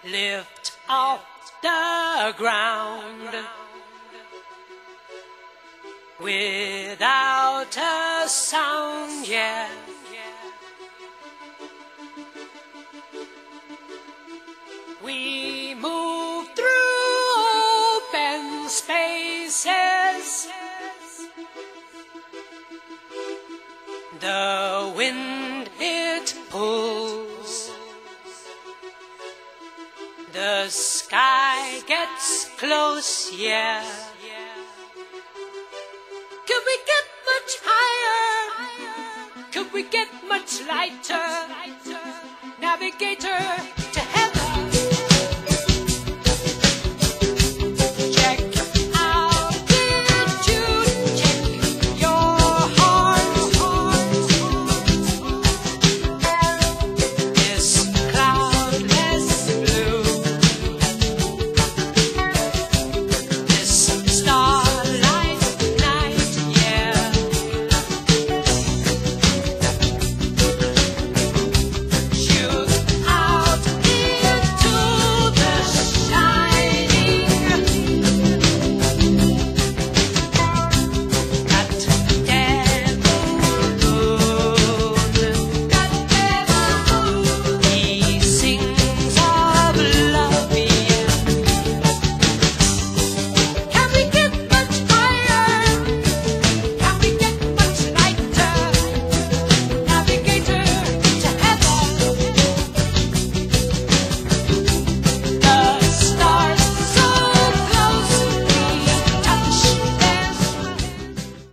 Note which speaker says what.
Speaker 1: lift off the ground without a sound, yeah. We move through open spaces. The wind, it pulls. The sky gets close, yeah. Could we get much higher? Could we get much lighter? Navigator,